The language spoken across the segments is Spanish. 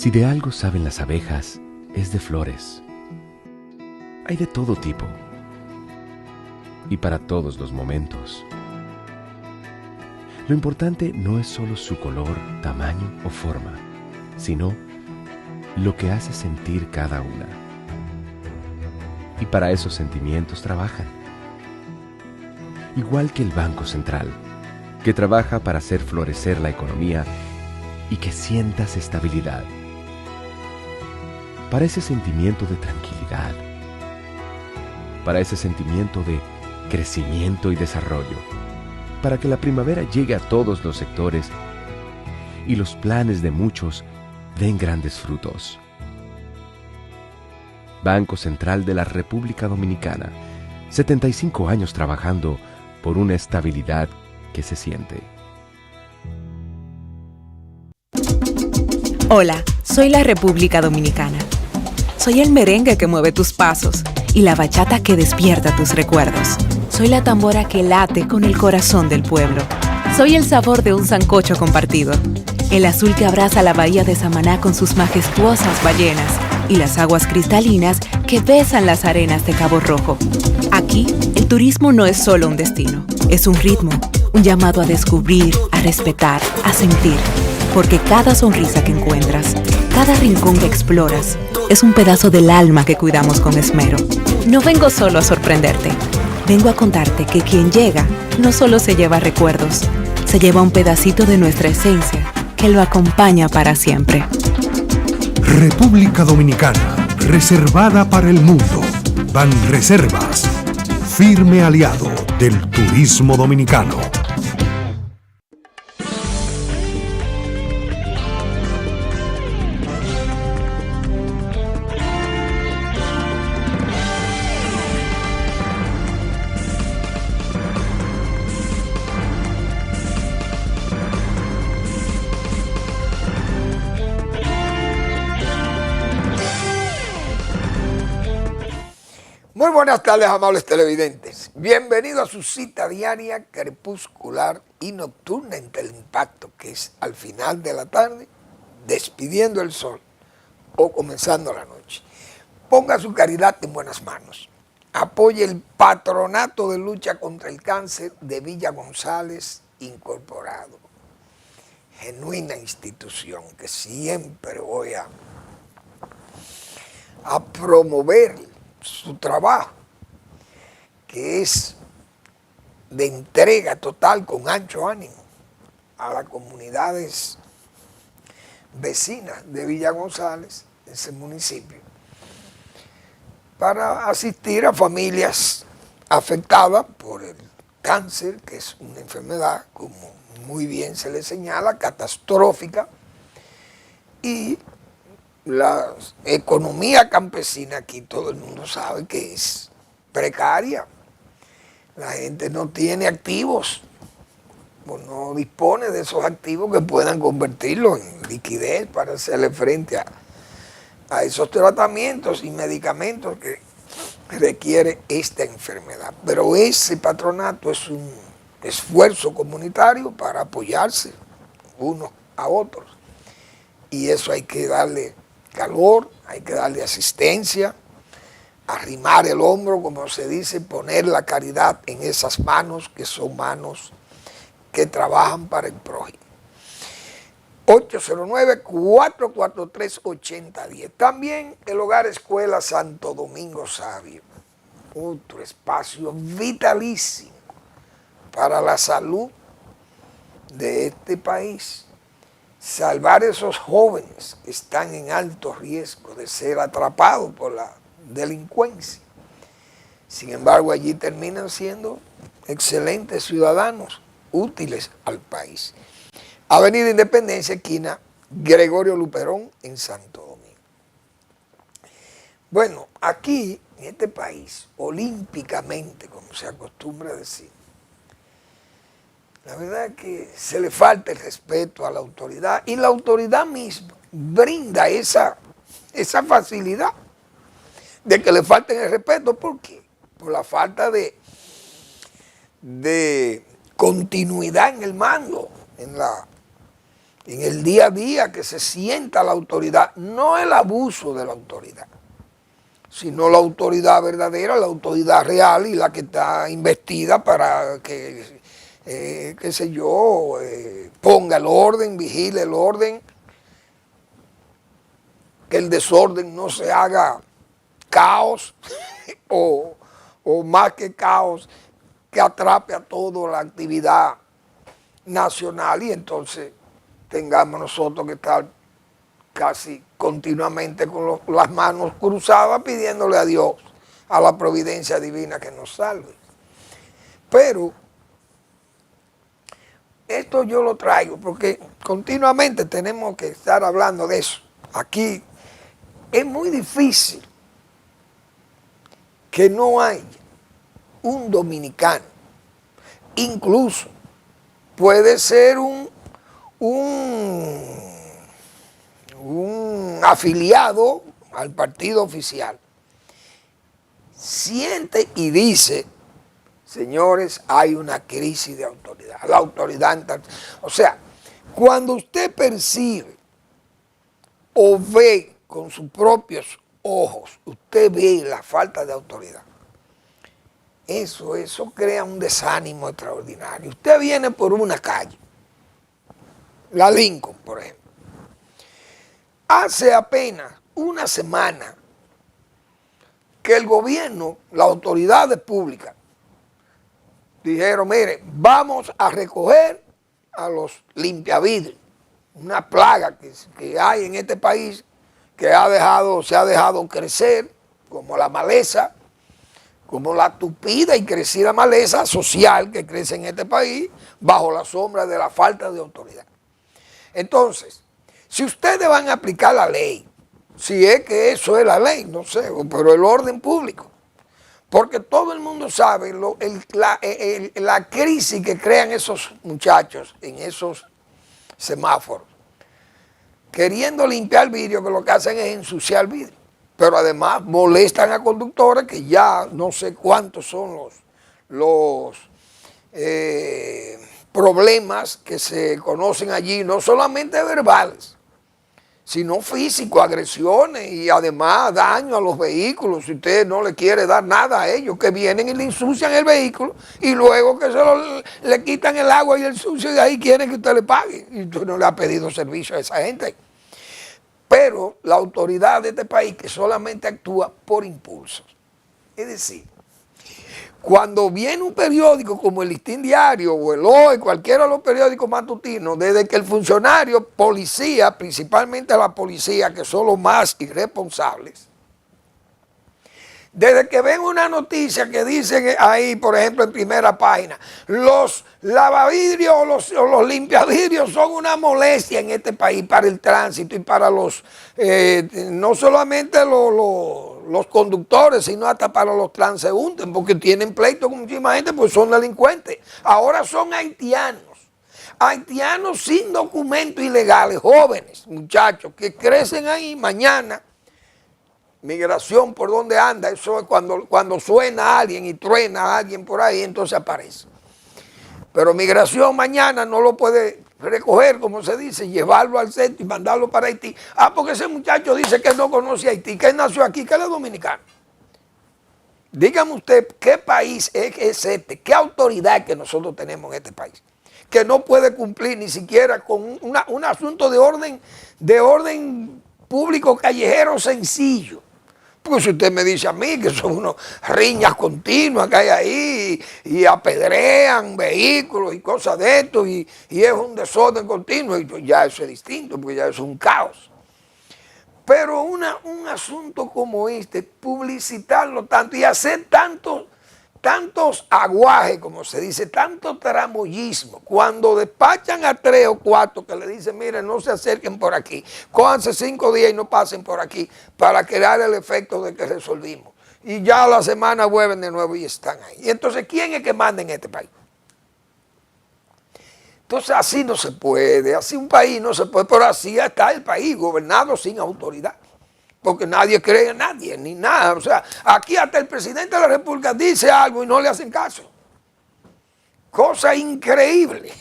Si de algo saben las abejas, es de flores. Hay de todo tipo y para todos los momentos. Lo importante no es solo su color, tamaño o forma, sino lo que hace sentir cada una. Y para esos sentimientos trabajan. Igual que el Banco Central, que trabaja para hacer florecer la economía y que sientas estabilidad. Para ese sentimiento de tranquilidad. Para ese sentimiento de crecimiento y desarrollo. Para que la primavera llegue a todos los sectores y los planes de muchos den grandes frutos. Banco Central de la República Dominicana, 75 años trabajando por una estabilidad que se siente. Hola, soy la República Dominicana. Soy el merengue que mueve tus pasos y la bachata que despierta tus recuerdos. Soy la tambora que late con el corazón del pueblo. Soy el sabor de un sancocho compartido. El azul que abraza la bahía de Samaná con sus majestuosas ballenas y las aguas cristalinas que besan las arenas de Cabo Rojo. Aquí, el turismo no es solo un destino, es un ritmo, un llamado a descubrir, a respetar, a sentir. Porque cada sonrisa que encuentras, cada rincón que exploras, es un pedazo del alma que cuidamos con esmero. No vengo solo a sorprenderte, vengo a contarte que quien llega no solo se lleva recuerdos, se lleva un pedacito de nuestra esencia que lo acompaña para siempre. República Dominicana, reservada para el mundo. Banreservas, firme aliado del turismo dominicano. Muy buenas tardes, amables televidentes. Bienvenidos a su cita diaria, crepuscular y nocturna en Teleimpacto, que es al final de la tarde, despidiendo el sol o comenzando la noche. Ponga su caridad en buenas manos. Apoye el Patronato de Lucha contra el Cáncer de Villa González Incorporado. Genuina institución que siempre voy a promover su trabajo, que es de entrega total con ancho ánimo a las comunidades vecinas de Villa González, ese municipio, para asistir a familias afectadas por el cáncer, que es una enfermedad, como muy bien se le señala, catastrófica, y la economía campesina aquí todo el mundo sabe que es precaria. La gente no tiene activos, o no dispone de esos activos que puedan convertirlo en liquidez para hacerle frente a esos tratamientos y medicamentos que requiere esta enfermedad. Pero ese patronato es un esfuerzo comunitario para apoyarse unos a otros. Y eso hay que darle calor, hay que darle asistencia, arrimar el hombro, como se dice, poner la caridad en esas manos, que son manos que trabajan para el prójimo. 809-443-8010. También el Hogar Escuela Santo Domingo Sabio, otro espacio vitalísimo para la salud de este país. Salvar a esos jóvenes que están en alto riesgo de ser atrapados por la delincuencia. Sin embargo, allí terminan siendo excelentes ciudadanos, útiles al país. Avenida Independencia, esquina Gregorio Luperón, en Santo Domingo. Bueno, aquí, en este país, olímpicamente, como se acostumbra a decir, la verdad es que se le falta el respeto a la autoridad, y la autoridad misma brinda esa facilidad de que le falten el respeto. ¿Por qué? Por la falta de continuidad en el mando, en en el día a día, que se sienta la autoridad, no el abuso de la autoridad, sino la autoridad verdadera, la autoridad real y la que está investida para que, qué sé yo, ponga el orden, vigile el orden, que el desorden no se haga caos o más que caos, que atrape a toda la actividad nacional y entonces tengamos nosotros que estar casi continuamente con las manos cruzadas pidiéndole a Dios, a la providencia divina que nos salve. Pero esto yo lo traigo porque continuamente tenemos que estar hablando de eso. Aquí es muy difícil que no haya un dominicano, incluso puede ser un afiliado al partido oficial, siente y dice, señores, hay una crisis de autoridad. La autoridad, o sea, cuando usted percibe o ve con sus propios ojos, usted ve la falta de autoridad. Eso crea un desánimo extraordinario. Usted viene por una calle, la Lincoln, por ejemplo. Hace apenas una semana que el gobierno, las autoridades públicas, dijeron, mire, vamos a recoger a los limpiavidrios, una plaga que hay en este país que se ha dejado crecer como la maleza, como la tupida y crecida maleza social que crece en este país bajo la sombra de la falta de autoridad. Entonces, si ustedes van a aplicar la ley, si es que eso es la ley, no sé, pero el orden público, porque todo el mundo sabe la crisis que crean esos muchachos en esos semáforos, queriendo limpiar vidrio, que lo que hacen es ensuciar vidrio, pero además molestan a conductores que ya no sé cuántos son los problemas que se conocen allí, no solamente verbales, sino físicos, agresiones y además daño a los vehículos. Si usted no le quiere dar nada a ellos, que vienen y le ensucian el vehículo y luego que le quitan el agua y el sucio y de ahí quieren que usted le pague. Y usted no le ha pedido servicio a esa gente. Pero la autoridad de este país que solamente actúa por impulsos. Es decir, cuando viene un periódico como el Listín Diario o el Hoy, cualquiera de los periódicos matutinos, desde que el funcionario, policía, principalmente la policía, que son los más irresponsables, desde que ven una noticia que dicen ahí, por ejemplo, en primera página, los lavavidrios o los limpiavidrios son una molestia en este país para el tránsito y para los, no solamente los conductores, sino hasta para los transeúntes, porque tienen pleito con muchísima gente, pues son delincuentes. Ahora son haitianos sin documentos ilegales, jóvenes, muchachos, que crecen ahí mañana. Migración por donde anda, eso es cuando suena a alguien y truena a alguien por ahí, entonces aparece. Pero migración mañana no lo puede recoger, como se dice, llevarlo al centro y mandarlo para Haití. Ah, porque ese muchacho dice que no conoce Haití, que él nació aquí, que él es dominicano. Dígame usted, ¿qué país es este? ¿Qué autoridad que nosotros tenemos en este país? Que no puede cumplir ni siquiera con un asunto de orden público callejero sencillo. Porque si usted me dice a mí que son unas riñas continuas que hay ahí y apedrean vehículos y cosas de esto y es un desorden continuo, y pues ya eso es distinto, porque ya eso es un caos. Pero un asunto como este, publicitarlo tanto y hacer tantos aguajes, como se dice, tanto tramoyismo, cuando despachan a 3 o 4 que le dicen, miren, no se acerquen por aquí, cójanse 5 días y no pasen por aquí, para crear el efecto de que resolvimos. Y ya a la semana vuelven de nuevo y están ahí. Y entonces, ¿quién es que manda en este país? Entonces, así no se puede, así un país no se puede, pero así está el país, gobernado sin autoridad. Porque nadie cree en nadie, ni nada. O sea, aquí hasta el presidente de la República dice algo y no le hacen caso. Cosa increíble.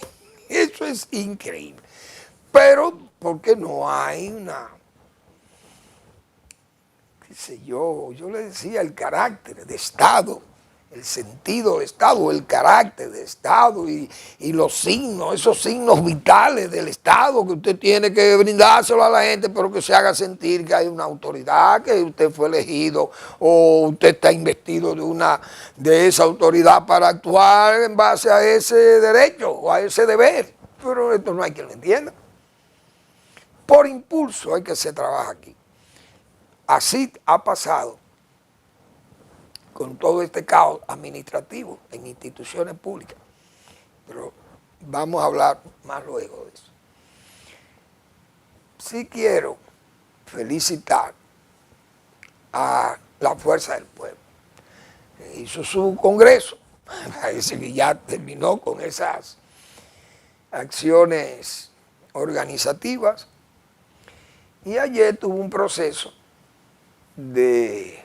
Eso es increíble. pero porque no hay una, qué sé yo le decía el carácter de Estado, el sentido de Estado, el carácter de Estado y los signos, esos signos vitales del Estado que usted tiene que brindárselo a la gente, pero que se haga sentir que hay una autoridad, que usted fue elegido o usted está investido de esa autoridad para actuar en base a ese derecho o a ese deber. Pero esto no hay quien lo entienda. Por impulso hay que se trabaja aquí. Así ha pasado con todo este caos administrativo en instituciones públicas. Pero vamos a hablar más luego de eso. Sí quiero felicitar a la Fuerza del Pueblo. Hizo su congreso, parece que ya terminó con esas acciones organizativas y ayer tuvo un proceso de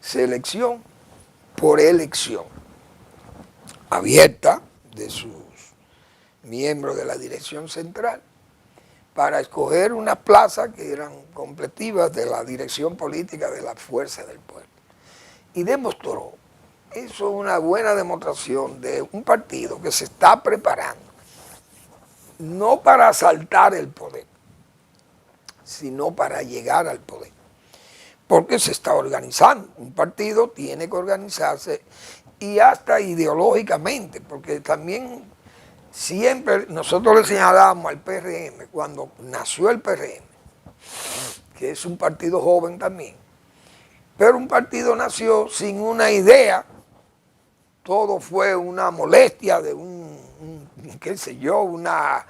selección por elección abierta de sus miembros de la dirección central para escoger unas plazas que eran completivas de la dirección política de la Fuerza del Pueblo. Y demostró, eso es una buena demostración de un partido que se está preparando, no para asaltar el poder, sino para llegar al poder. Porque se está organizando. Un partido tiene que organizarse y hasta ideológicamente, porque también siempre nosotros le señalábamos al PRM, cuando nació el PRM, que es un partido joven también, pero un partido nació sin una idea, todo fue una molestia de qué sé yo, una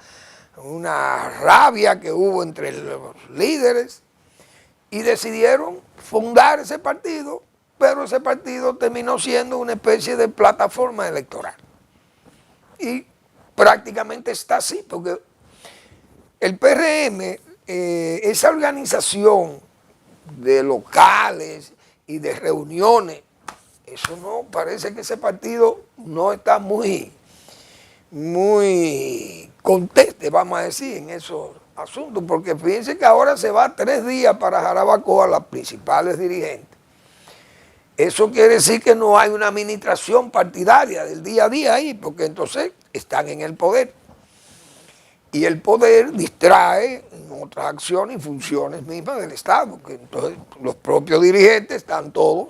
rabia que hubo entre los líderes y decidieron fundar ese partido, pero ese partido terminó siendo una especie de plataforma electoral. Y prácticamente está así, porque el PRM, esa organización de locales y de reuniones, eso no, parece que ese partido no está muy conteste, vamos a decir, en esos asuntos, porque fíjense que ahora se va 3 días para Jarabacoa las principales dirigentes. Eso quiere decir que no hay una administración partidaria del día a día ahí, porque entonces están en el poder. Y el poder distrae en otras acciones y funciones mismas del Estado, que entonces los propios dirigentes están todos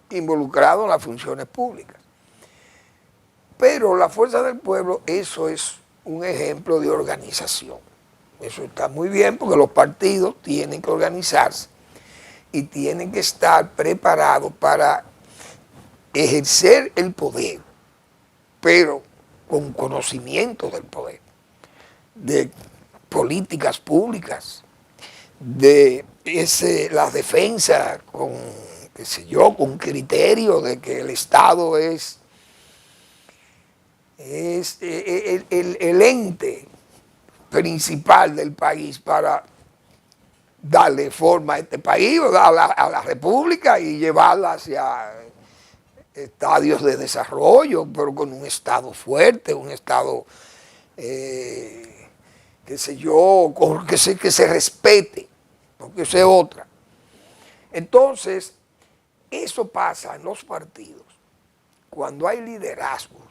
involucrados en las funciones públicas. Pero la Fuerza del Pueblo, eso es un ejemplo de organización. Eso está muy bien porque los partidos tienen que organizarse y tienen que estar preparados para ejercer el poder, pero con conocimiento del poder, de políticas públicas, de la defensa con, qué sé yo, con criterio de que el Estado es el ente principal del país para darle forma a este país, a la república y llevarla hacia estadios de desarrollo, pero con un Estado fuerte, un Estado, qué sé yo, que se respete, porque esa es otra. Entonces, eso pasa en los partidos cuando hay liderazgos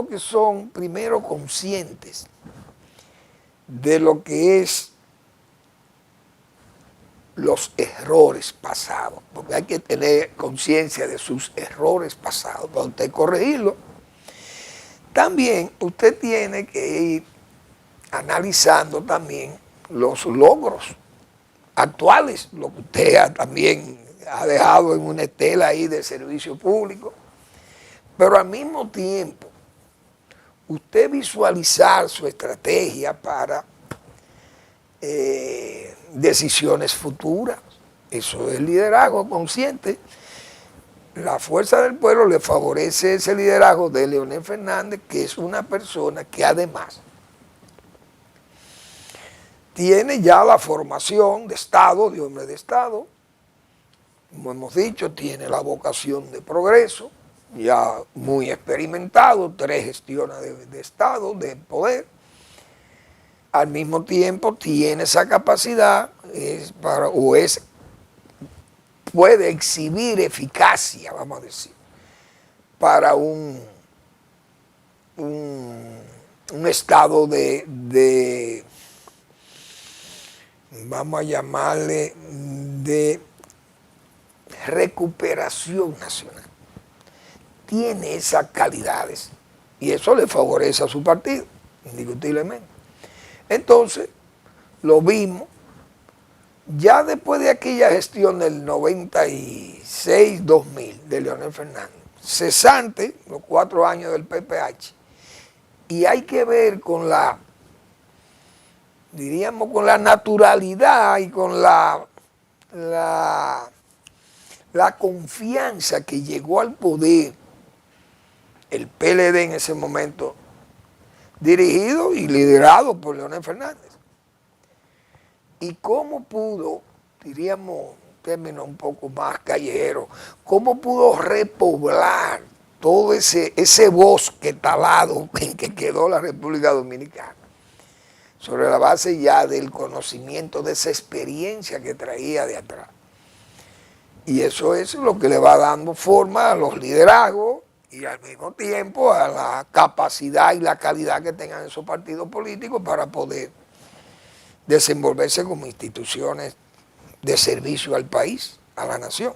que son primero conscientes de lo que es los errores pasados, porque hay que tener conciencia de sus errores pasados para usted corregirlo. También usted tiene que ir analizando también los logros actuales, lo que usted también ha dejado en una estela ahí de servicio público, pero al mismo tiempo usted visualizar su estrategia para decisiones futuras. Eso es liderazgo consciente. La Fuerza del Pueblo le favorece ese liderazgo de Leonel Fernández, que es una persona que además tiene ya la formación de Estado, de hombre de Estado, como hemos dicho, tiene la vocación de progreso, ya muy experimentado, 3 gestiones de Estado, de poder. Al mismo tiempo tiene esa capacidad, puede exhibir eficacia, vamos a decir, para un estado de, vamos a llamarle, de recuperación nacional. Tiene esas calidades y eso le favorece a su partido, indiscutiblemente. Entonces, lo vimos ya después de aquella gestión del 96-2000 de Leonel Fernández, cesante, los 4 años del PPH, y hay que ver con la, diríamos, con la naturalidad y con la confianza que llegó al poder el PLD en ese momento, dirigido y liderado por Leonel Fernández. Y cómo pudo, diríamos, en términos un poco más callejeros, cómo pudo repoblar todo ese bosque talado en que quedó la República Dominicana, sobre la base ya del conocimiento de esa experiencia que traía de atrás. Y eso es lo que le va dando forma a los liderazgos y al mismo tiempo a la capacidad y la calidad que tengan esos partidos políticos para poder desenvolverse como instituciones de servicio al país, a la nación.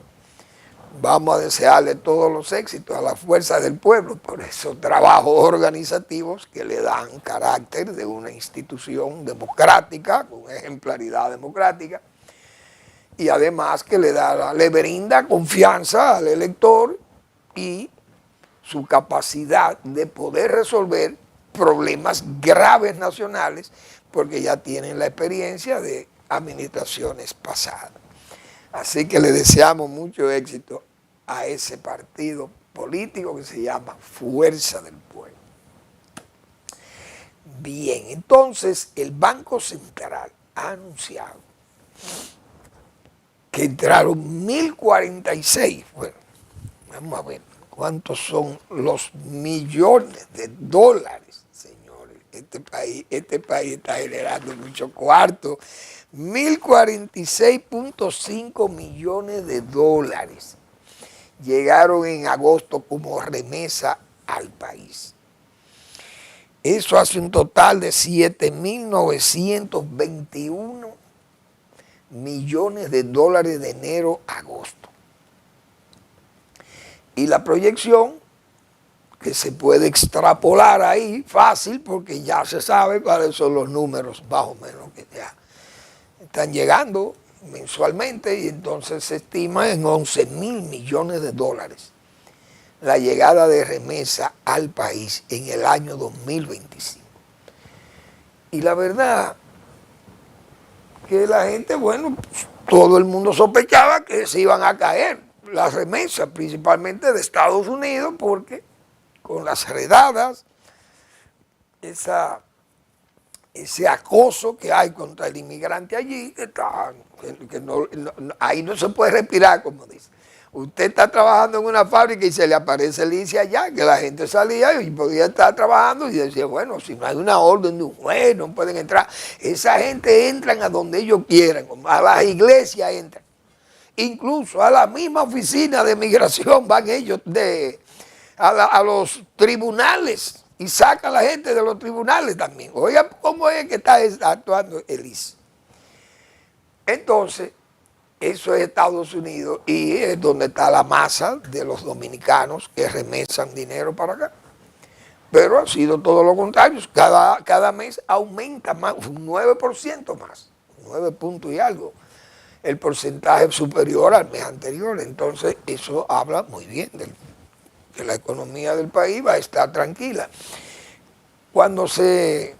Vamos a desearle todos los éxitos a la fuerza del pueblo por esos trabajos organizativos que le dan carácter de una institución democrática, con ejemplaridad democrática, y además que le brinda confianza al elector y su capacidad de poder resolver problemas graves nacionales, porque ya tienen la experiencia de administraciones pasadas. Así que le deseamos mucho éxito a ese partido político que se llama Fuerza del Pueblo. Bien, entonces el Banco Central ha anunciado que entraron 1.046, bueno, vamos a ver cuántos son los millones de dólares, señores. Este país está generando mucho cuarto. 1.046.5 millones de dólares llegaron en agosto como remesa al país. Eso hace un total de 7.921 millones de dólares de enero a agosto. Y la proyección, que se puede extrapolar ahí fácil, porque ya se sabe cuáles son los números más o menos que ya están llegando mensualmente, y entonces se estima en 11.000 millones de dólares la llegada de remesa al país en el año 2025. Y la verdad que la gente, bueno, todo el mundo sospechaba que se iban a caer las remesas, principalmente de Estados Unidos, porque con las redadas, ese acoso que hay contra el inmigrante allí, ahí no se puede respirar, como dice. Usted está trabajando en una fábrica y se le aparece el ICE allá, que la gente salía y podía estar trabajando y decía, bueno, si no hay una orden de un juez, no pueden entrar. Esa gente entran a donde ellos quieran, a las iglesias entran. Incluso a la misma oficina de migración van ellos a los tribunales y sacan a la gente de los tribunales también. Oiga, ¿cómo es que está actuando el ICE? Entonces, eso es Estados Unidos y es donde está la masa de los dominicanos que remesan dinero para acá. Pero ha sido todo lo contrario. Cada mes aumenta más, un 9% más, 9 puntos y algo. El porcentaje superior al mes anterior. Entonces, eso habla muy bien de que la economía del país va a estar tranquila. Cuando se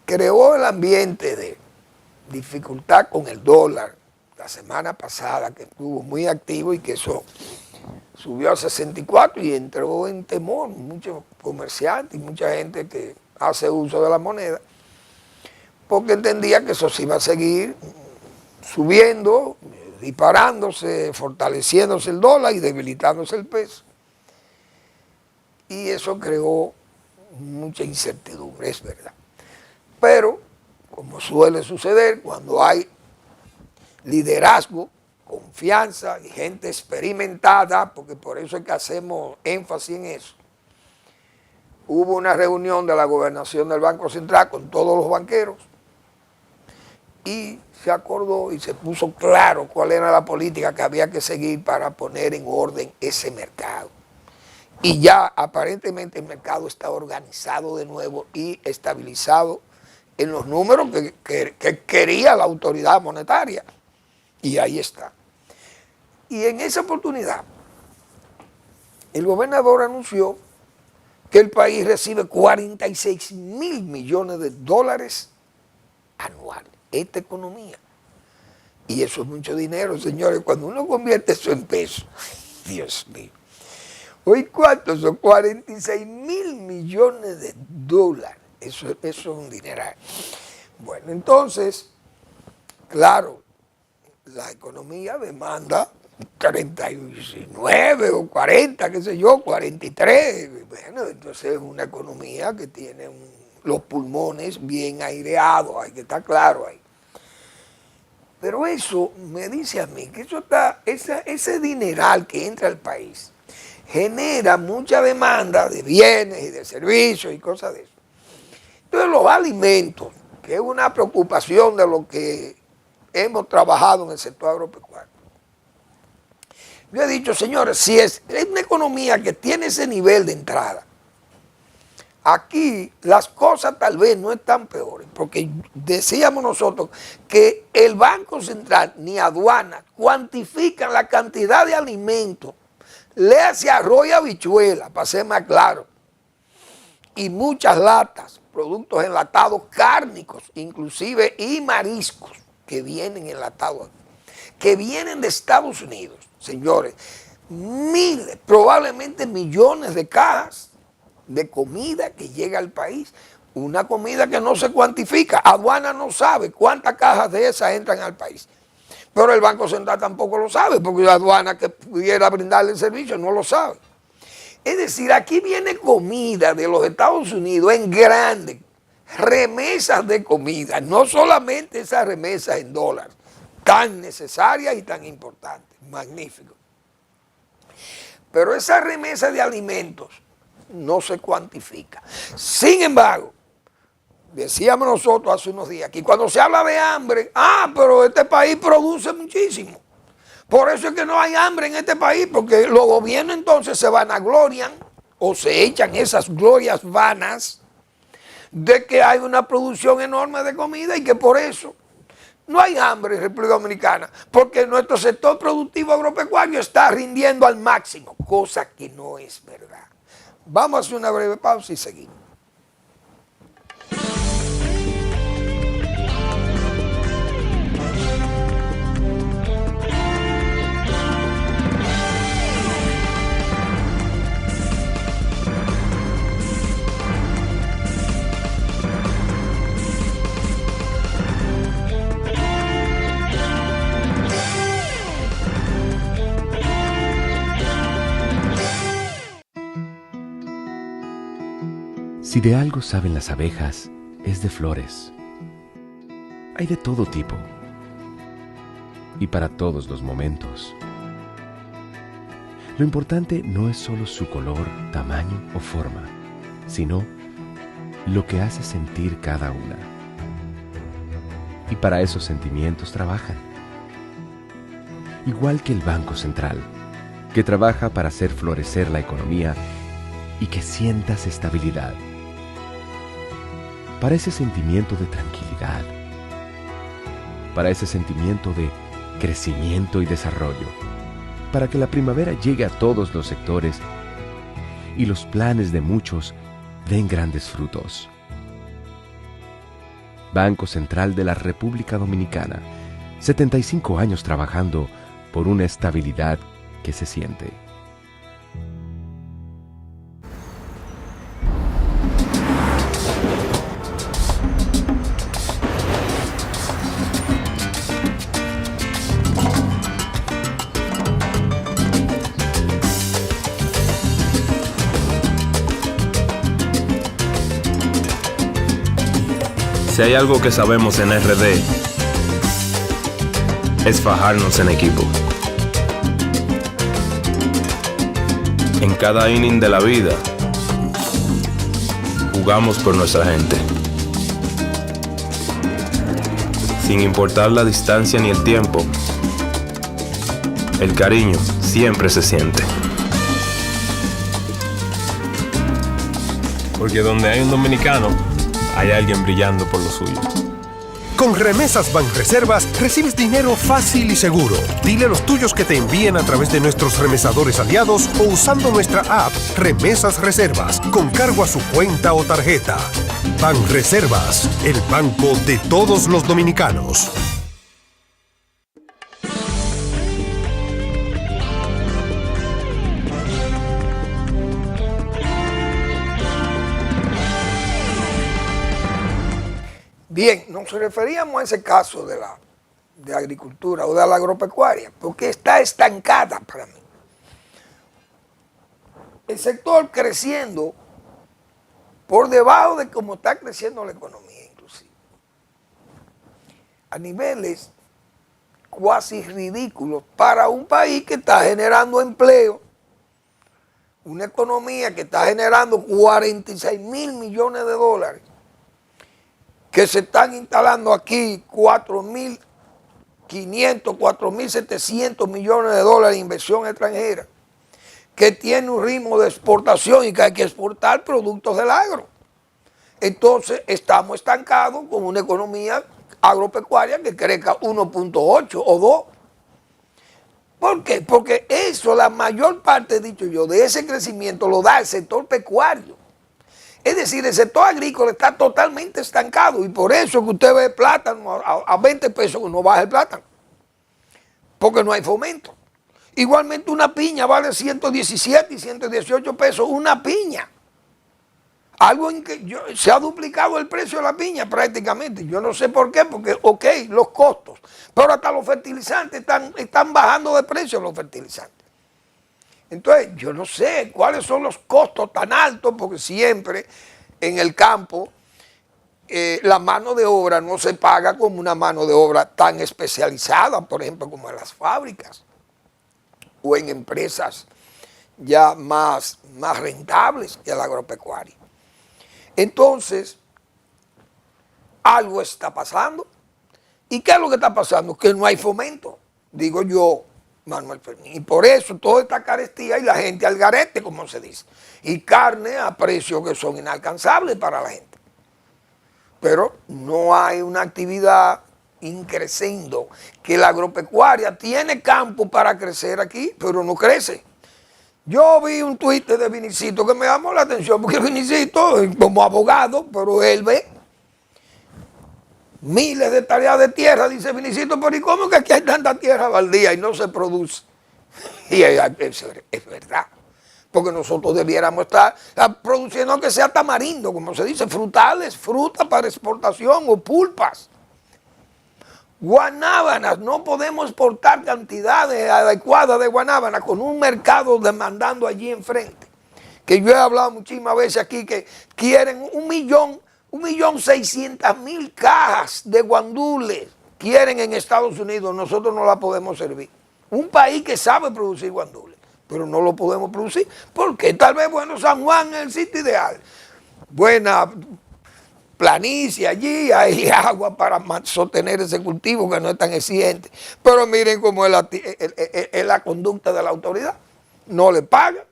creó el ambiente de dificultad con el dólar, la semana pasada, que estuvo muy activo y que eso subió a 64 y entró en temor muchos comerciantes y mucha gente que hace uso de la moneda, porque entendía que eso se iba a seguir subiendo, disparándose, fortaleciéndose el dólar y debilitándose el peso. y eso creó mucha incertidumbre, es verdad. Pero, como suele suceder, cuando hay liderazgo, confianza y gente experimentada, porque por eso es que hacemos énfasis en eso, hubo una reunión de la gobernación del Banco Central con todos los banqueros y se acordó y se puso claro cuál era la política que había que seguir para poner en orden ese mercado. Y ya aparentemente el mercado está organizado de nuevo y estabilizado en los números que quería la autoridad monetaria. Y ahí está. Y en esa oportunidad, el gobernador anunció que el país recibe 46.000 millones de dólares anuales, esta economía. Y eso es mucho dinero, señores, cuando uno convierte eso en pesos. Dios mío. Hoy, ¿cuántos son? 46.000 millones de dólares. Eso es un dineral. Bueno, entonces, claro, la economía demanda 39 o 40, qué sé yo, 43. Bueno, entonces es una economía que tiene los pulmones bien aireados, hay que estar claro ahí. Pero eso me dice a mí que ese dineral que entra al país genera mucha demanda de bienes y de servicios y cosas de eso. Entonces los alimentos, que es una preocupación de lo que hemos trabajado en el sector agropecuario. Yo he dicho, señores, si es una economía que tiene ese nivel de entrada, aquí las cosas tal vez no están peores, porque decíamos nosotros que el Banco Central ni aduana cuantifican la cantidad de alimentos, léase arroz y habichuela, para ser más claro, y muchas latas, productos enlatados cárnicos, inclusive, y mariscos que vienen enlatados, que vienen de Estados Unidos, señores, miles, probablemente millones de cajas de comida que llega al país, una comida que no se cuantifica, aduana no sabe cuántas cajas de esas entran al país, pero el Banco Central tampoco lo sabe, porque la aduana que pudiera brindarle el servicio no lo sabe. Es decir, aquí viene comida de los Estados Unidos en grande, remesas de comida, no solamente esas remesas en dólares, tan necesarias y tan importantes, magnífico. Pero esa remesa de alimentos no se cuantifica. Sin embargo, decíamos nosotros hace unos días que cuando se habla de hambre, pero este país produce muchísimo. Por eso es que no hay hambre en este país, porque los gobiernos entonces se vanaglorian o se echan esas glorias vanas de que hay una producción enorme de comida y que por eso no hay hambre en República Dominicana, porque nuestro sector productivo agropecuario está rindiendo al máximo, cosa que no es verdad. Vamos a hacer una breve pausa y seguimos. Si de algo saben las abejas, es de flores. Hay de todo tipo y para todos los momentos. Lo importante no es solo su color, tamaño o forma, sino lo que hace sentir cada una. Y para esos sentimientos trabajan. Igual que el Banco Central, que trabaja para hacer florecer la economía y que sientas estabilidad. Para ese sentimiento de tranquilidad, para ese sentimiento de crecimiento y desarrollo, para que la primavera llegue a todos los sectores y los planes de muchos den grandes frutos. Banco Central de la República Dominicana, 75 años trabajando por una estabilidad que se siente. Si hay algo que sabemos en RD, es fajarnos en equipo. En cada inning de la vida, jugamos por nuestra gente. Sin importar la distancia ni el tiempo, el cariño siempre se siente. Porque donde hay un dominicano, hay alguien brillando por lo suyo. Con Remesas Banreservas recibes dinero fácil y seguro. Dile a los tuyos que te envíen a través de nuestros remesadores aliados o usando nuestra app Remesas Reservas con cargo a su cuenta o tarjeta. Banreservas, el banco de todos los dominicanos. Bien, nos referíamos a ese caso de agricultura o de la agropecuaria, porque está estancada para mí. El sector creciendo por debajo de cómo está creciendo la economía, inclusive. A niveles cuasi ridículos para un país que está generando empleo, una economía que está generando 46.000 millones de dólares, que se están instalando aquí 4.500, 4.700 millones de dólares de inversión extranjera, que tiene un ritmo de exportación y que hay que exportar productos del agro. Entonces estamos estancados con una economía agropecuaria que crezca 1.8 o 2. ¿Por qué? Porque eso, la mayor parte, he dicho yo, de ese crecimiento lo da el sector pecuario. Es decir, el sector agrícola está totalmente estancado y por eso que usted ve plátano a 20 pesos que no baja el plátano, porque no hay fomento. Igualmente una piña vale 117 y 118 pesos, una piña. Algo en que se ha duplicado el precio de la piña prácticamente. Yo no sé por qué, porque, ok, los costos, pero hasta los fertilizantes están bajando de precio los fertilizantes. Entonces, yo no sé cuáles son los costos tan altos, porque siempre en el campo la mano de obra no se paga como una mano de obra tan especializada, por ejemplo, como en las fábricas o en empresas ya más rentables que la agropecuaria. Entonces, algo está pasando. ¿Y qué es lo que está pasando? Que no hay fomento, digo yo, Manuel Fermín. Y por eso toda esta carestía y la gente al garete, como se dice. Y carne a precios que son inalcanzables para la gente. Pero no hay una actividad increciendo, que la agropecuaria tiene campo para crecer aquí, pero no crece. Yo vi un tuit de Vinicito que me llamó la atención, porque Vinicito, como abogado, pero él ve miles de tareas de tierra, dice Vinicito, pero ¿y cómo que aquí hay tanta tierra baldía y no se produce? Y es verdad, porque nosotros debiéramos estar produciendo aunque sea tamarindo, como se dice, frutales, fruta para exportación o pulpas. Guanábanas, no podemos exportar cantidades adecuadas de guanábanas con un mercado demandando allí enfrente. Que yo he hablado muchísimas veces aquí que quieren 1.600.000 cajas de guandules quieren en Estados Unidos, nosotros no la podemos servir. Un país que sabe producir guandules, pero no lo podemos producir, porque tal vez, bueno, San Juan es el sitio ideal. Buena planicie allí, hay agua para sostener ese cultivo que no es tan exigente. Pero miren cómo es la conducta de la autoridad. No le pagan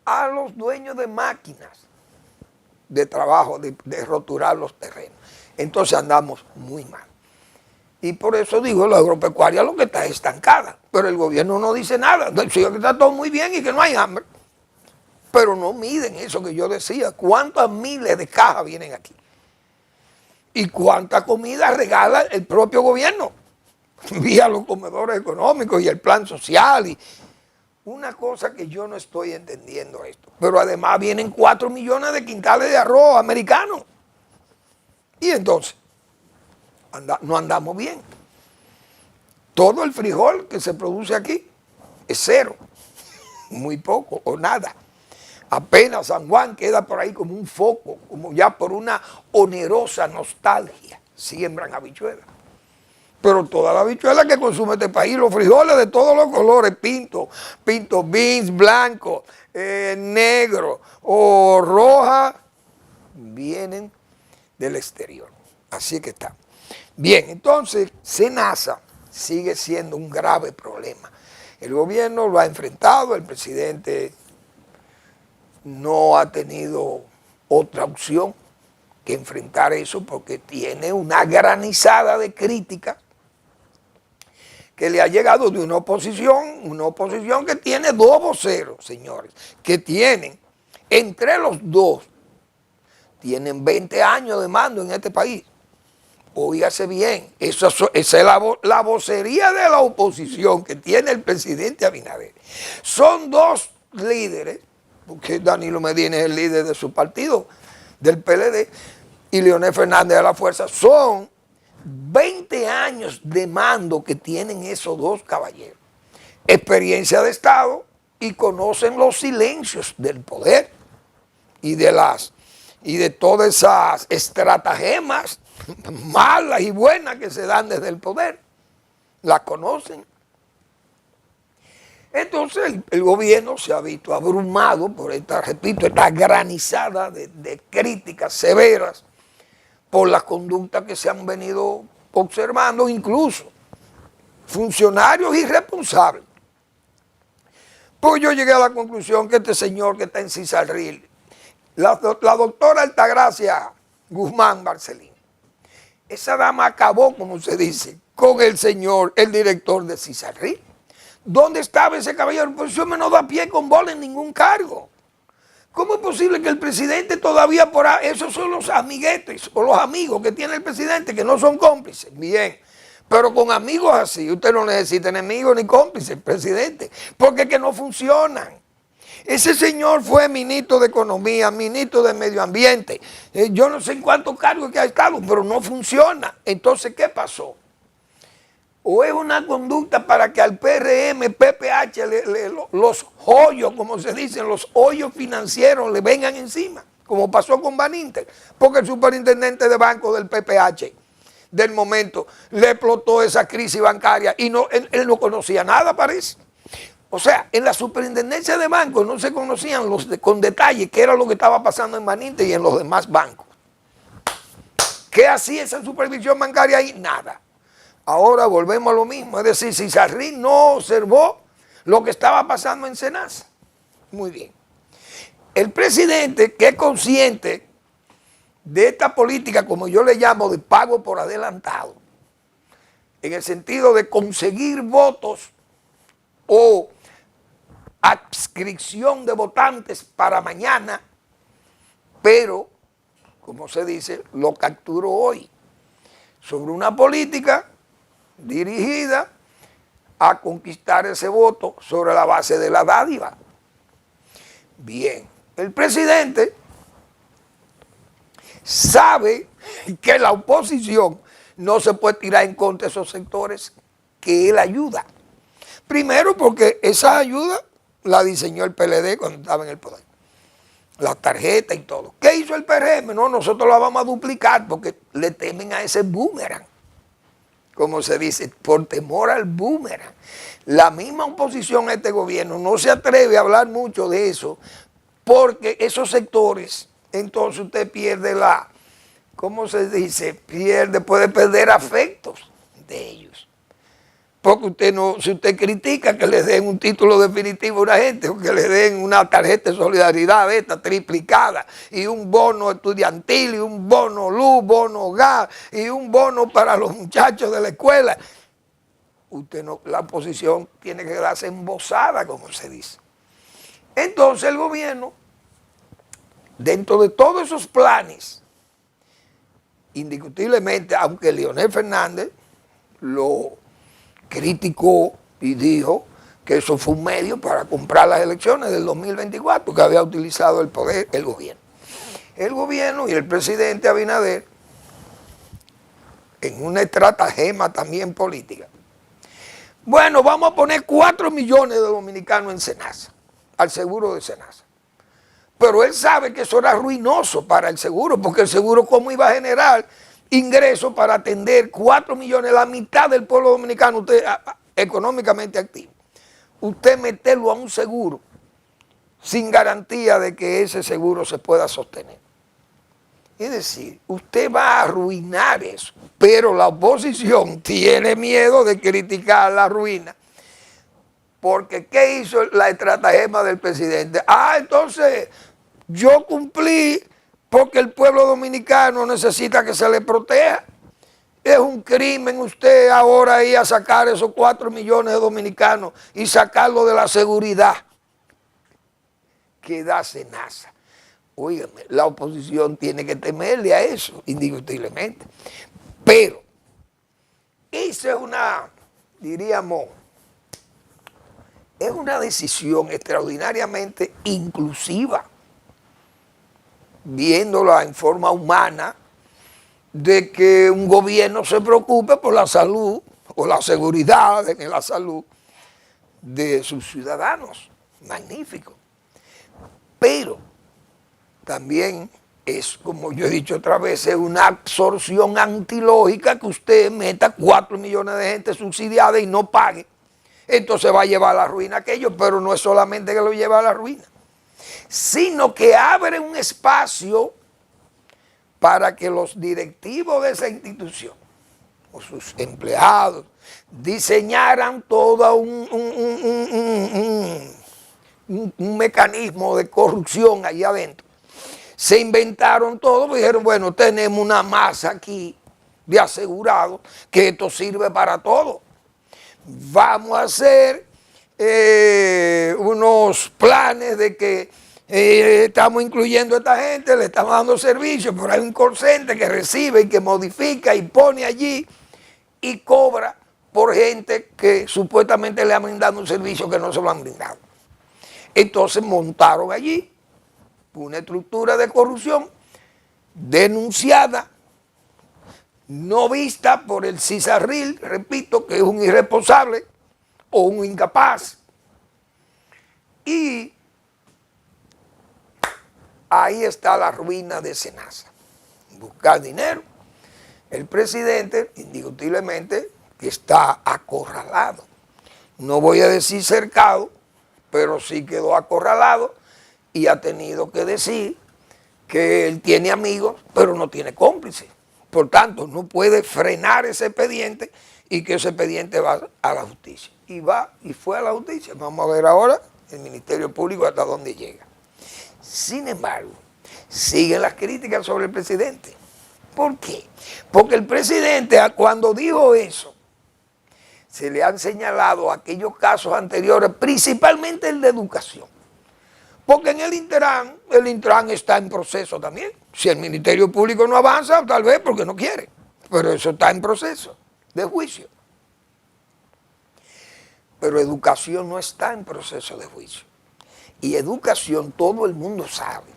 a los dueños de máquinas de trabajo, de roturar los terrenos. Entonces andamos muy mal. Y por eso digo, la agropecuaria lo que está es estancada, pero el gobierno no dice nada. Dice que está todo muy bien y que no hay hambre. Pero no miden eso que yo decía, cuántas miles de cajas vienen aquí. Y cuánta comida regala el propio gobierno, vía los comedores económicos y el plan social. Y una cosa que yo no estoy entendiendo esto. Pero además vienen 4 millones de quintales de arroz americano. Y entonces, no andamos bien. Todo el frijol que se produce aquí es cero, muy poco o nada. Apenas San Juan queda por ahí como un foco, como ya por una onerosa nostalgia, siembran habichuelas. Pero toda la habichuela que consume este país, los frijoles de todos los colores, pinto beans, blanco, negro o roja, vienen del exterior. Así que está. Bien, entonces SENASA sigue siendo un grave problema. El gobierno lo ha enfrentado, el presidente no ha tenido otra opción que enfrentar eso porque tiene una granizada de crítica que le ha llegado de una oposición que tiene dos voceros, señores, que tienen, entre los dos, tienen 20 años de mando en este país. Óigase bien, esa es la vocería de la oposición que tiene el presidente Abinader. Son dos líderes, porque Danilo Medina es el líder de su partido, del PLD, y Leonel Fernández de la Fuerza. Son 20 años de mando que tienen esos dos caballeros. Experiencia de Estado y conocen los silencios del poder y de todas esas estratagemas malas y buenas que se dan desde el poder. Las conocen. Entonces el gobierno se ha visto abrumado por esta granizada de críticas severas por las conductas que se han venido observando, incluso funcionarios irresponsables. Pues yo llegué a la conclusión que este señor que está en Cisarril, la doctora Altagracia Guzmán Barcelín, esa dama acabó, como se dice, con el señor, el director de Cisarril. ¿Dónde estaba ese caballero? Pues yo me no da pie con bola en ningún cargo. ¿Cómo es posible que el presidente todavía por ahí, esos son los amiguetes o los amigos que tiene el presidente que no son cómplices? Bien, pero con amigos así, usted no necesita enemigos ni cómplices, presidente, porque es que no funcionan. Ese señor fue ministro de Economía, ministro de Medio Ambiente, yo no sé en cuántos cargos que ha estado, pero no funciona. Entonces, ¿qué pasó? O es una conducta para que al PRM, PPH, los hoyos, como se dicen, los hoyos financieros le vengan encima, como pasó con Baninter, porque el superintendente de banco del PPH del momento le explotó esa crisis bancaria y él no conocía nada, parece. O sea, en la superintendencia de bancos no se conocían con detalle qué era lo que estaba pasando en Baninter y en los demás bancos. ¿Qué hacía esa supervisión bancaria ahí? Nada. Ahora volvemos a lo mismo, es decir, Cisarril no observó lo que estaba pasando en SENASA. Muy bien. El presidente, que es consciente de esta política, como yo le llamo, de pago por adelantado, en el sentido de conseguir votos o adscripción de votantes para mañana, pero, como se dice, lo capturó hoy, sobre una política dirigida a conquistar ese voto sobre la base de la dádiva. Bien, el presidente sabe que la oposición no se puede tirar en contra de esos sectores que él ayuda. Primero porque esa ayuda la diseñó el PLD cuando estaba en el poder. La tarjeta y todo. ¿Qué hizo el PRM? No, nosotros la vamos a duplicar porque le temen a ese boomerang. Como se dice, por temor al boomerang. La misma oposición a este gobierno no se atreve a hablar mucho de eso porque esos sectores, entonces usted pierde ¿cómo se dice? Puede perder afectos de ellos. Porque si usted critica que le den un título definitivo a una gente o que le den una tarjeta de solidaridad esta triplicada y un bono estudiantil y un bono luz, bono gas y un bono para los muchachos de la escuela, la oposición tiene que quedarse embosada, como se dice. Entonces el gobierno, dentro de todos esos planes, indiscutiblemente, aunque Leonel Fernández lo criticó y dijo que eso fue un medio para comprar las elecciones del 2024 que había utilizado el poder el gobierno. El gobierno y el presidente Abinader, en una estratagema también política, bueno, vamos a poner 4 millones de dominicanos en SENASA, al seguro de SENASA. Pero él sabe que eso era ruinoso para el seguro, porque el seguro cómo iba a generar ingresos para atender 4 millones, la mitad del pueblo dominicano, usted económicamente activo. Usted meterlo a un seguro sin garantía de que ese seguro se pueda sostener. Es decir, usted va a arruinar eso, pero la oposición tiene miedo de criticar la ruina. Porque ¿qué hizo la estratagema del presidente? Entonces yo cumplí porque el pueblo dominicano necesita que se le proteja. Es un crimen usted ahora ir a sacar esos 4 millones de dominicanos y sacarlo de la seguridad que da Senasa. Óigame, la oposición tiene que temerle a eso, indiscutiblemente. Pero esa es una, diríamos, es una decisión extraordinariamente inclusiva, viéndola en forma humana, de que un gobierno se preocupe por la salud o la seguridad en la salud de sus ciudadanos. Magnífico. Pero también es, como yo he dicho otra vez, es una absorción antilógica que usted meta 4 millones de gente subsidiada y no pague. Entonces va a llevar a la ruina aquello, pero no es solamente que lo lleva a la ruina, sino que abre un espacio para que los directivos de esa institución o sus empleados diseñaran todo un mecanismo de corrupción allá adentro. Se inventaron todo, dijeron, bueno, tenemos una masa aquí de asegurados que esto sirve para todo. Vamos a hacer unos planes de que estamos incluyendo a esta gente, le estamos dando servicios, pero hay un call center que recibe y que modifica y pone allí y cobra por gente que supuestamente le han brindado un servicio que no se lo han brindado. Entonces montaron allí una estructura de corrupción denunciada, no vista por el CISARRIL, repito, que es un irresponsable o un incapaz. Y ahí está la ruina de Senasa. Buscar dinero. El presidente, indiscutiblemente, está acorralado. No voy a decir cercado, pero sí quedó acorralado y ha tenido que decir que él tiene amigos, pero no tiene cómplices. Por tanto, no puede frenar ese expediente y que ese expediente va a la justicia. Y fue a la justicia. Vamos a ver ahora el Ministerio Público hasta dónde llega. Sin embargo, siguen las críticas sobre el presidente. ¿Por qué? Porque el presidente, cuando dijo eso, se le han señalado aquellos casos anteriores, principalmente el de educación. Porque en el Intran está en proceso también. Si el Ministerio Público no avanza, tal vez porque no quiere. Pero eso está en proceso de juicio. Pero educación no está en proceso de juicio. Y educación, todo el mundo sabe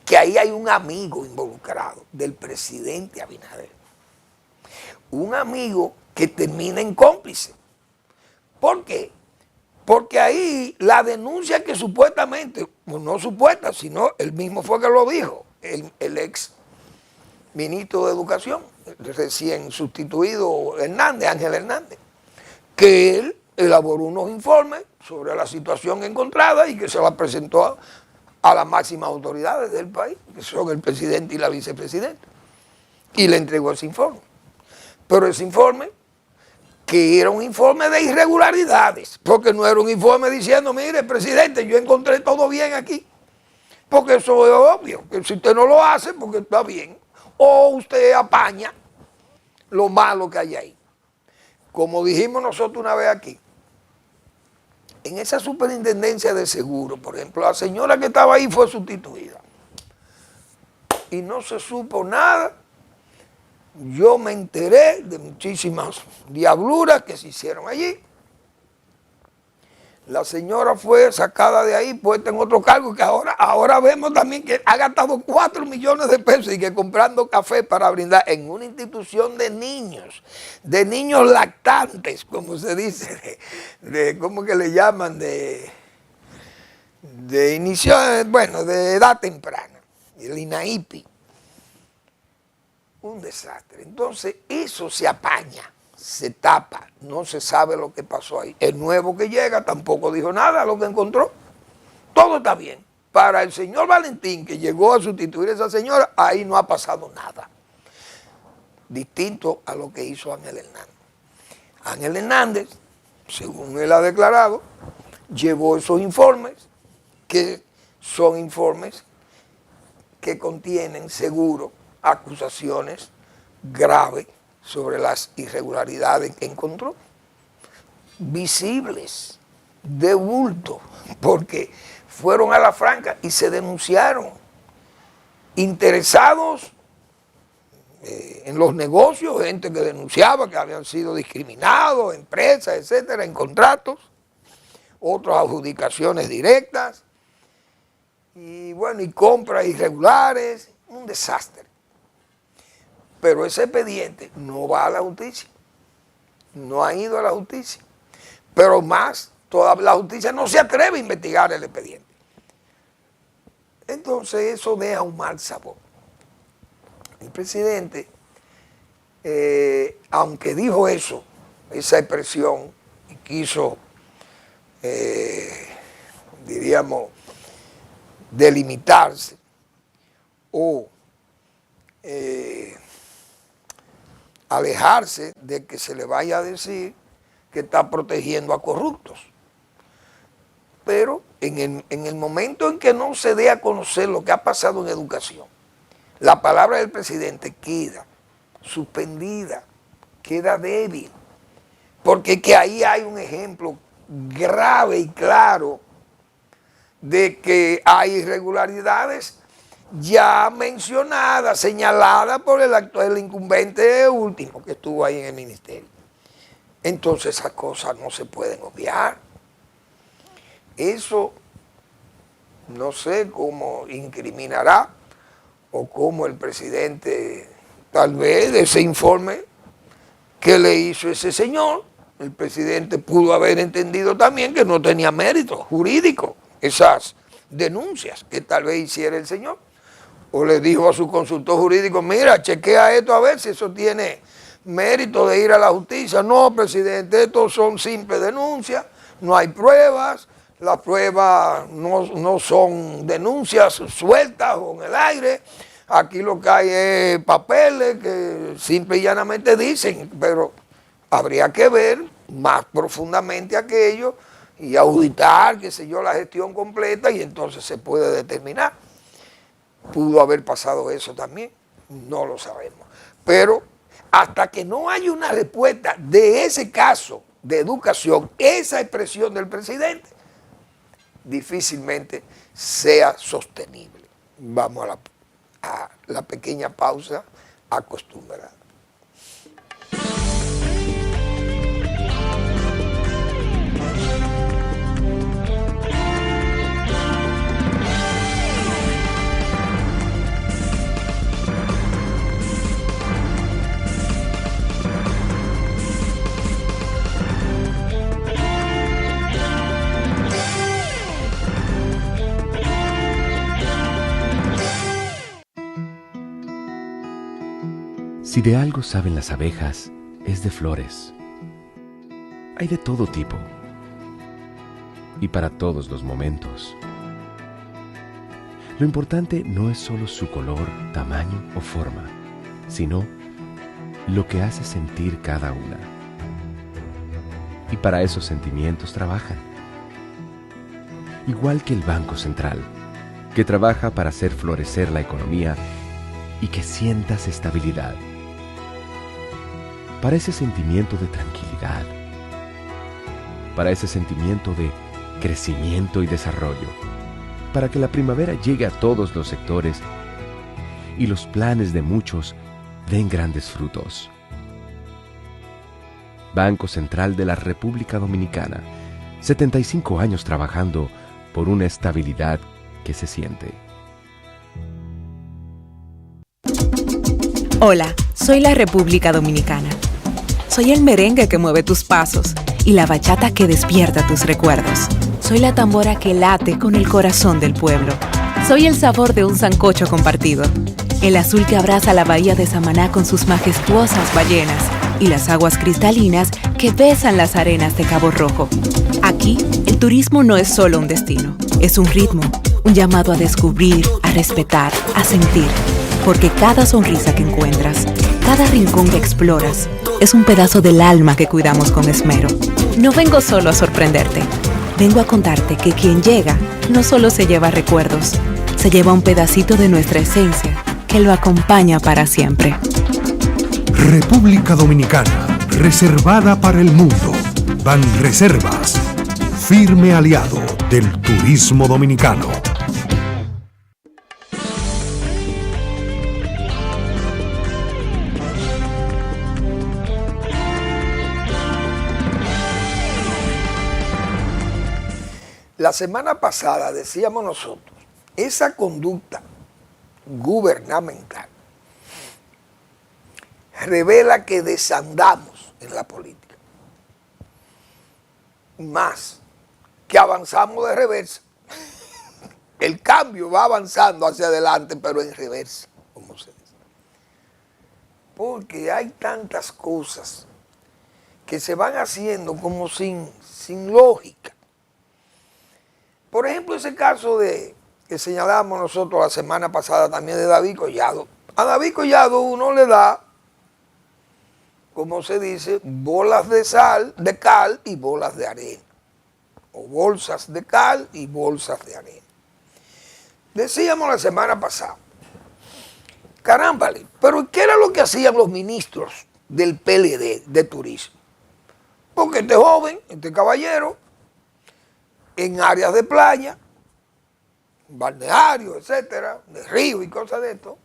que ahí hay un amigo involucrado del presidente Abinader. Un amigo que termina en cómplice. ¿Por qué? Porque ahí la denuncia que supuestamente, pues no supuesta, sino él mismo fue que lo dijo, el ex ministro de Educación, recién sustituido Ángel Hernández, que él elaboró unos informes sobre la situación encontrada y que se la presentó a las máximas autoridades del país, que son el presidente y la vicepresidenta, y le entregó ese informe. Pero ese informe, que era un informe de irregularidades, porque no era un informe diciendo, mire, presidente, yo encontré todo bien aquí, porque eso es obvio, que si usted no lo hace, porque está bien, o usted apaña lo malo que hay ahí. Como dijimos nosotros una vez aquí, en esa superintendencia de seguro, por ejemplo, la señora que estaba ahí fue sustituida y no se supo nada. Yo me enteré de muchísimas diabluras que se hicieron allí. La señora fue sacada de ahí, puesta en otro cargo, que ahora vemos también que ha gastado 4 millones de pesos y que comprando café para brindar en una institución de niños lactantes, como se dice, ¿cómo que le llaman? de edad temprana, el INAIPI. Un desastre. Entonces, eso se apaña, se tapa, no se sabe lo que pasó ahí. El nuevo que llega tampoco dijo nada de lo que encontró. Todo está bien. Para el señor Valentín, que llegó a sustituir a esa señora, ahí no ha pasado nada. Distinto a lo que hizo Ángel Hernández. Ángel Hernández, según él ha declarado, llevó esos informes, que son informes que contienen seguro acusaciones graves sobre las irregularidades que encontró, visibles, de bulto, porque fueron a la franca y se denunciaron. Interesados en los negocios, gente que denunciaba que habían sido discriminados, empresas, etcétera, en contratos, otras adjudicaciones directas, y bueno, y compras irregulares, un desastre. Pero ese expediente no va a la justicia, no ha ido a la justicia, pero más, toda la justicia no se atreve a investigar el expediente. Entonces eso deja un mal sabor. El presidente, aunque dijo eso, esa expresión, y quiso, diríamos, delimitarse o alejarse de que se le vaya a decir que está protegiendo a corruptos. Pero en el momento en que no se dé a conocer lo que ha pasado en educación, la palabra del presidente queda suspendida, queda débil, porque que ahí hay un ejemplo grave y claro de que hay irregularidades ya mencionadas, señaladas por el incumbente último que estuvo ahí en el ministerio. Entonces esas cosas no se pueden obviar. Eso no sé cómo incriminará o cómo el presidente, tal vez de ese informe que le hizo ese señor, el presidente pudo haber entendido también que no tenía mérito jurídico esas denuncias que tal vez hiciera el señor. O le dijo a su consultor jurídico, mira, chequea esto a ver si eso tiene mérito de ir a la justicia. No, presidente, estos son simples denuncias, no hay pruebas, las pruebas no son denuncias sueltas o en el aire. Aquí lo que hay es papeles que simple y llanamente dicen, pero habría que ver más profundamente aquello y auditar, qué sé yo, la gestión completa y entonces se puede determinar. Pudo haber pasado eso también, no lo sabemos. Pero hasta que no haya una respuesta de ese caso de educación, esa expresión del presidente, difícilmente sea sostenible. Vamos a la pequeña pausa acostumbrada. Si de algo saben las abejas, es de flores. Hay de todo tipo y para todos los momentos. Lo importante no es solo su color, tamaño o forma, sino lo que hace sentir cada una. Y para esos sentimientos trabajan. Igual que el Banco Central, que trabaja para hacer florecer la economía y que sientas estabilidad. Para ese sentimiento de tranquilidad, para ese sentimiento de crecimiento y desarrollo, para que la primavera llegue a todos los sectores y los planes de muchos den grandes frutos. Banco Central de la República Dominicana, 75 años trabajando por una estabilidad que se siente. Hola, soy la República Dominicana. Soy el merengue que mueve tus pasos y la bachata que despierta tus recuerdos. Soy la tambora que late con el corazón del pueblo. Soy el sabor de un sancocho compartido. El azul que abraza la bahía de Samaná con sus majestuosas ballenas y las aguas cristalinas que besan las arenas de Cabo Rojo. Aquí, el turismo no es solo un destino, es un ritmo, un llamado a descubrir, a respetar, a sentir. Porque cada sonrisa que encuentras, cada rincón que exploras, es un pedazo del alma que cuidamos con esmero. No vengo solo a sorprenderte. Vengo a contarte que quien llega no solo se lleva recuerdos, se lleva un pedacito de nuestra esencia que lo acompaña para siempre. República Dominicana, reservada para el mundo. Banreservas, firme aliado del turismo dominicano. La semana pasada decíamos nosotros, esa conducta gubernamental revela que desandamos en la política, más que avanzamos de reversa. El cambio va avanzando hacia adelante, pero en reversa, como se dice. Porque hay tantas cosas que se van haciendo como sin lógica. Por ejemplo, ese caso que señalábamos nosotros la semana pasada también de David Collado. A David Collado uno le da, como se dice, bolas de cal y bolas de arena. O bolsas de cal y bolsas de arena. Decíamos la semana pasada, carámbale, pero ¿qué era lo que hacían los ministros del PLD de turismo? Porque este joven, este caballero, en áreas de playa, balnearios, etcétera, de río y cosas de esto,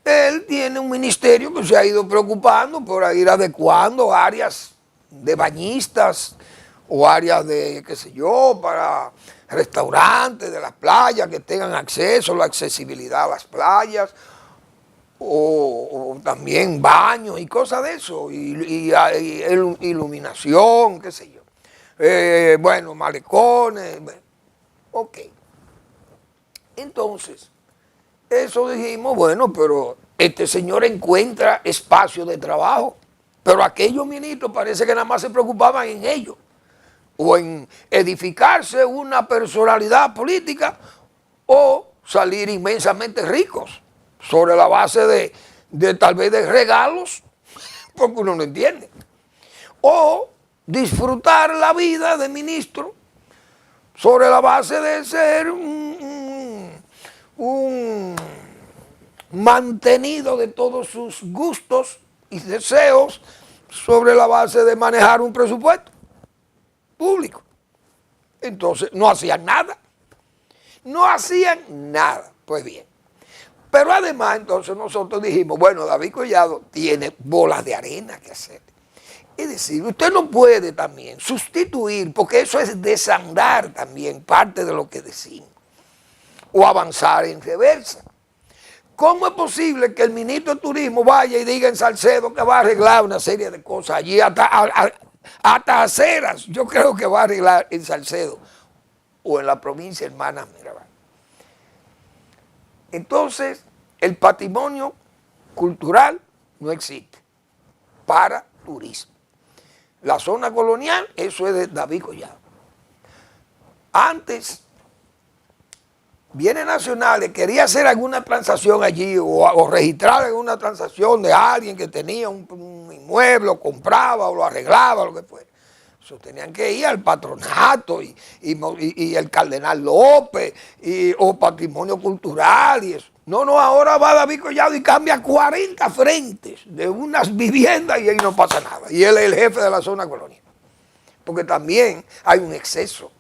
él tiene un ministerio que se ha ido preocupando por ir adecuando áreas de bañistas o áreas de, qué sé yo, para restaurantes de las playas que tengan acceso, la accesibilidad a las playas, o también baños y cosas de eso, y iluminación, qué sé yo. Bueno, malecones, ok. Entonces, eso dijimos, bueno, pero este señor encuentra espacio de trabajo, pero aquellos ministros parece que nada más se preocupaban en ello, o en edificarse una personalidad política, o salir inmensamente ricos, sobre la base de tal vez de regalos, porque uno no entiende, o disfrutar la vida de ministro sobre la base de ser un mantenido de todos sus gustos y deseos sobre la base de manejar un presupuesto público. Entonces no hacían nada. No hacían nada. Pues bien. Pero además entonces nosotros dijimos, bueno, David Collado tiene bolas de arena que hacer. Es decir, usted no puede también sustituir, porque eso es desandar también parte de lo que decimos, o avanzar en reversa. ¿Cómo es posible que el ministro de Turismo vaya y diga en Salcedo que va a arreglar una serie de cosas allí, hasta aceras? Yo creo que va a arreglar en Salcedo o en la provincia hermana Mirabal. Entonces, el patrimonio cultural no existe para turismo. La zona colonial, eso es de David Collado. Antes, Bienes Nacionales quería hacer alguna transacción allí o registrar alguna transacción de alguien que tenía un inmueble, o compraba o lo arreglaba, lo que fuera. Eso tenían que ir al patronato y el Cardenal López o Patrimonio Cultural y eso. No, ahora va David Collado y cambia 40 frentes de unas viviendas y ahí no pasa nada. Y él es el jefe de la zona colonial. Porque también hay un exceso.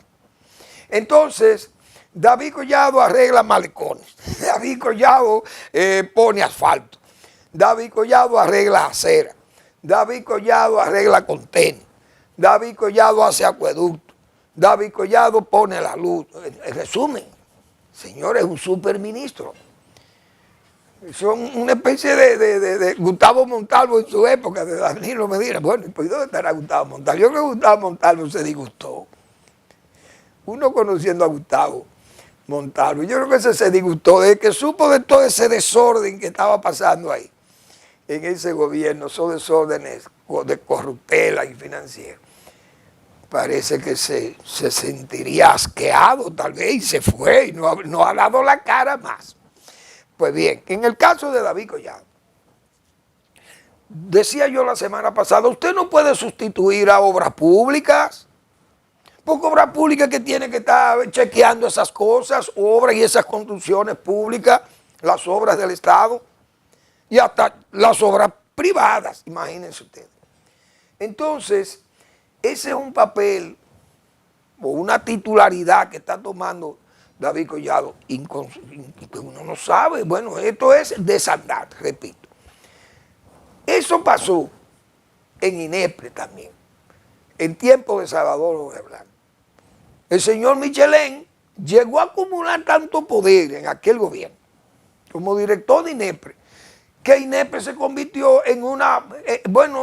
Entonces, David Collado arregla malecones. David Collado pone asfalto. David Collado arregla acera. David Collado arregla contenedores. David Collado hace acueducto. David Collado pone la luz. En resumen, señor, es un superministro. Son una especie de Gustavo Montalvo en su época, de Danilo Medina. Bueno, pues ¿dónde estará Gustavo Montalvo? Yo creo que Gustavo Montalvo se disgustó uno conociendo a Gustavo Montalvo, yo creo que ese se disgustó de que supo de todo ese desorden que estaba pasando ahí, en ese gobierno, esos desórdenes de corruptela y financiera. Parece que se sentiría asqueado tal vez y se fue y no ha dado la cara más. Pues bien, en el caso de David Collado, decía yo la semana pasada, usted no puede sustituir a obras públicas, porque obras públicas que tiene que estar chequeando esas cosas, obras y esas construcciones públicas, las obras del Estado y hasta las obras privadas, imagínense ustedes. Entonces, ese es un papel o una titularidad que está tomando David Collado, que uno no sabe. Bueno, esto es desandar, repito. Eso pasó en INEPRE también, en tiempo de Salvador Jorge Blanco. El señor Michelén llegó a acumular tanto poder en aquel gobierno, como director de INEPRE, que INEPRE se convirtió en una,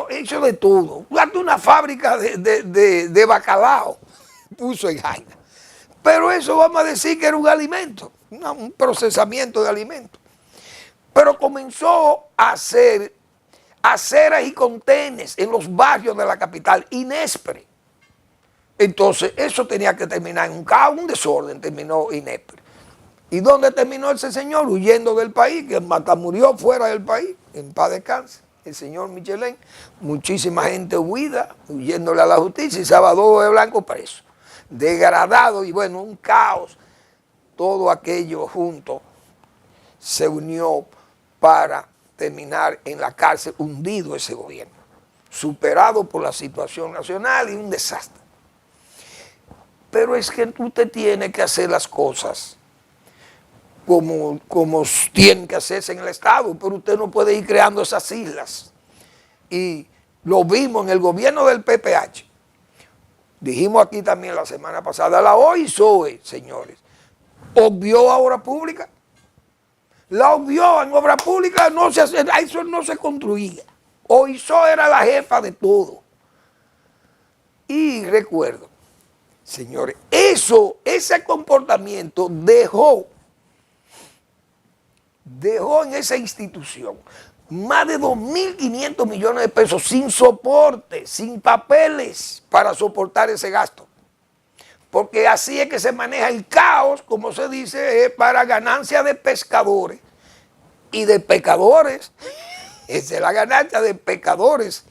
hecho de todo, una fábrica de bacalao, puso en Jaina. Pero eso vamos a decir que era un alimento, un procesamiento de alimentos. Pero comenzó a hacer aceras y contenes en los barrios de la capital, INESPRE. Entonces, eso tenía que terminar en un caos, un desorden, terminó INESPRE. ¿Y dónde terminó ese señor? Huyendo del país, que hasta murió fuera del país, en paz descanse, el señor Michelén. Muchísima gente huida, huyéndole a la justicia, y Salvador de Blanco preso. Degradado y bueno, un caos. Todo aquello junto se unió para terminar en la cárcel, hundido ese gobierno, superado por la situación nacional y un desastre. Pero es que usted tiene que hacer las cosas como tienen que hacerse en el Estado, pero usted no puede ir creando esas islas. Y lo vimos en el gobierno del PPH. Dijimos aquí también la semana pasada, la OISOE, señores, obvió a obra pública. La obvió en obra pública, eso no se construía. OISOE era la jefa de todo. Y recuerdo, señores, ese comportamiento dejó en esa institución más de 2.500 millones de pesos sin soporte, sin papeles para soportar ese gasto. Porque así es que se maneja el caos, como se dice, para ganancia de pescadores y de pecadores. Esa es la ganancia de pecadores.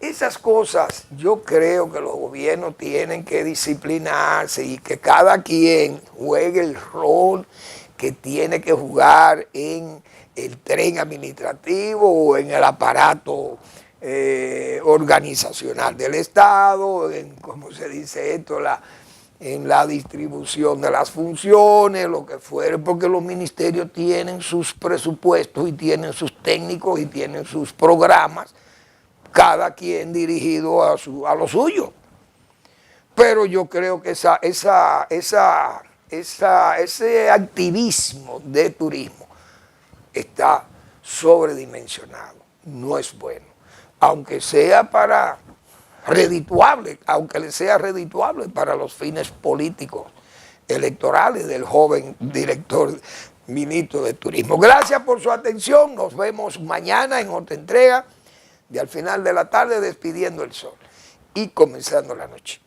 Esas cosas yo creo que los gobiernos tienen que disciplinarse y que cada quien juegue el rol que tiene que jugar en el tren administrativo o en el aparato organizacional del Estado, en, como se dice esto, en la distribución de las funciones, lo que fuere, porque los ministerios tienen sus presupuestos y tienen sus técnicos y tienen sus programas, cada quien dirigido a lo suyo. Pero yo creo que ese activismo de turismo está sobredimensionado, no es bueno, aunque sea aunque le sea redituable para los fines políticos electorales del joven director ministro de Turismo. Gracias por su atención, nos vemos mañana en otra entrega de Al Final de la Tarde, despidiendo el sol y comenzando la noche.